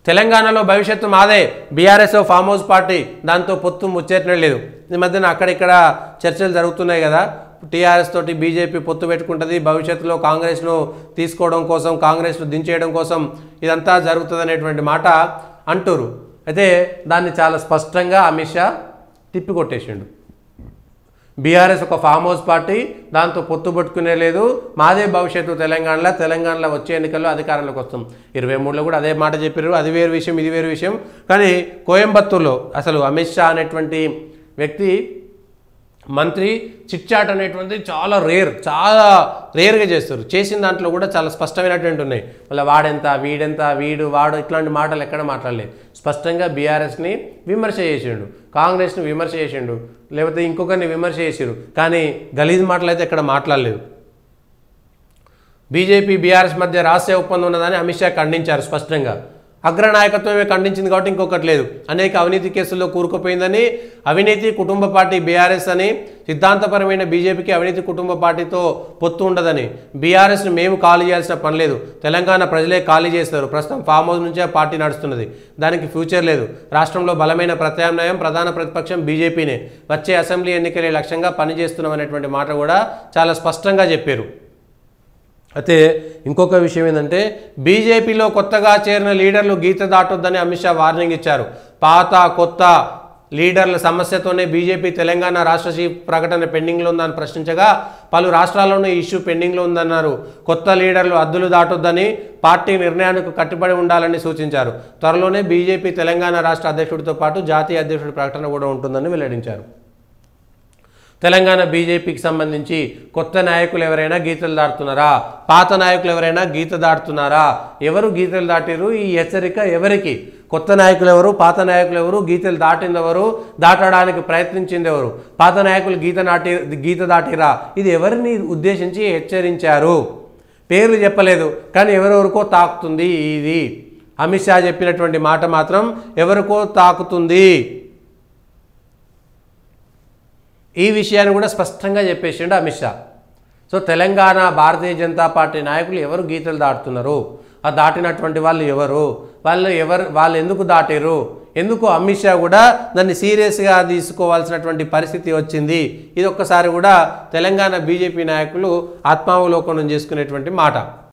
తెలంగాణలో భవిష్యత్తు మాదే, బీఆర్ఎస్ ఫామ్ హౌస్ పార్టీ, దాంతో పొత్తు ముచ్చేటం లేదు. ఈ మధ్యన అక్కడిక్కడ చర్చలు జరుగుతున్నాయి కదా, టీఆర్ఎస్ తోటి బీజేపీ పొత్తు పెట్టుకుంటుంది, భవిష్యత్తులో కాంగ్రెస్ను తీసుకోవడం కోసం, కాంగ్రెస్ను దించేయడం కోసం ఇదంతా జరుగుతుంది అనేటువంటి మాట అంటారు. అయితే దాన్ని చాలా స్పష్టంగా అమిత్ షా తిప్పికొట్టేసిండు. బీఆర్ఎస్ ఒక ఫామ్ హౌస్ పార్టీ, దాంతో పొత్తు పట్టుకునే లేదు, మాదే భవిష్యత్తు తెలంగాణలో వచ్చే ఎన్నికల్లో అధికారంలోకి వస్తాం. 23లో కూడా అదే మాట చెప్పారు. అది వేరు విషయం, ఇది వేరు విషయం. కానీ కోయంబత్తూరులో అసలు అమిత్ షా అనేటువంటి వ్యక్తి మంత్రి చిట్ చాట్ అనేటువంటిది చాలా రేర్గా చేస్తారు. చేసిన దాంట్లో కూడా చాలా స్పష్టమైనటువంటి ఉన్నాయి. మళ్ళీ వాడెంత, వీడెంత, వాడు ఇట్లాంటి మాటలు ఎక్కడ మాట్లాడలేదు. స్పష్టంగా బీఆర్ఎస్ని విమర్శ చేసిండు, కాంగ్రెస్ని విమర్శ చేసిండు, లేకపోతే ఇంకొకరిని విమర్శ చేసిరు. కానీ గలీజ్ మాటలు అయితే ఎక్కడ మాట్లాడలేదు. బీజేపీ బీఆర్ఎస్ మధ్య రహస్య ఒప్పందం ఉన్నదని అమిత్ షా ఖండించారు స్పష్టంగా. అగ్రనాయకత్వమే ఖండించింది కాబట్టి ఇంకొకటి లేదు. అనేక అవినీతి కేసుల్లో కూరుకుపోయిందని, అవినీతి కుటుంబ పార్టీ బీఆర్ఎస్ అని, సిద్ధాంతపరమైన బీజేపీకి అవినీతి కుటుంబ పార్టీతో పొత్తు ఉండదని, బీఆర్ఎస్ను మేము ఖాళీ చేయాల్సిన పని లేదు, తెలంగాణ ప్రజలే ఖాళీ చేస్తారు, ప్రస్తుతం ఫామ్ హౌస్ నుంచే పార్టీ నడుస్తున్నది, దానికి ఫ్యూచర్ లేదు, రాష్ట్రంలో బలమైన ప్రత్యామ్నాయం ప్రధాన ప్రతిపక్షం బీజేపీనే, వచ్చే అసెంబ్లీ ఎన్నికలే లక్ష్యంగా పనిచేస్తున్నాం అనేటువంటి మాట కూడా చాలా స్పష్టంగా చెప్పారు. అయితే ఇంకొక విషయం ఏంటంటే, బీజేపీలో కొత్తగా చేరిన లీడర్లు గీత దాటొద్దని అమిత్ షా వార్నింగ్ ఇచ్చారు. పాత కొత్త లీడర్ల సమస్యతోనే బీజేపీ తెలంగాణ రాష్ట్ర చీఫ్ ప్రకటన పెండింగ్లో ఉందని ప్రశ్నించగా, పలు రాష్ట్రాల్లోనే ఇష్యూ పెండింగ్లో ఉందన్నారు. కొత్త లీడర్లు హద్దులు దాటొద్దని, పార్టీ నిర్ణయానికి కట్టుబడి ఉండాలని సూచించారు. త్వరలోనే బీజేపీ తెలంగాణ రాష్ట్ర అధ్యక్షుడితో పాటు జాతీయ అధ్యక్షుడి ప్రకటన కూడా ఉంటుందని వెల్లడించారు. తెలంగాణ బీజేపీకి సంబంధించి కొత్త నాయకులు ఎవరైనా గీతలు దాటుతున్నారా, పాత నాయకులు ఎవరైనా గీత దాటుతున్నారా, ఎవరు గీతలు దాటిరు, ఈ హెచ్చరిక ఎవరికి? కొత్త నాయకులు ఎవరు, పాత నాయకులు ఎవరు, గీతలు దాటింది ఎవరు, దాటడానికి ప్రయత్నించింది ఎవరు, పాత నాయకులు గీత దాటిరా, ఇది ఎవరిని ఉద్దేశించి హెచ్చరించారు? పేర్లు చెప్పలేదు, కానీ ఎవరెవరికో తాకుతుంది. ఇది అమిత్ షా చెప్పినటువంటి మాట మాత్రం ఎవరికో తాకుతుంది. ఈ విషయాన్ని కూడా స్పష్టంగా చెప్పేసిండు అమిత్ షా. సో తెలంగాణ భారతీయ జనతా పార్టీ నాయకులు ఎవరు గీతలు దాటుతున్నారు, ఆ దాటినటువంటి వాళ్ళు ఎవరు, వాళ్ళు ఎందుకు దాటారు, ఎందుకు అమిత్ షా కూడా దాన్ని సీరియస్గా తీసుకోవాల్సినటువంటి పరిస్థితి వచ్చింది. ఇది ఒక్కసారి కూడా తెలంగాణ బీజేపీ నాయకులు ఆత్మావలోకనం చేసుకునేటువంటి మాట.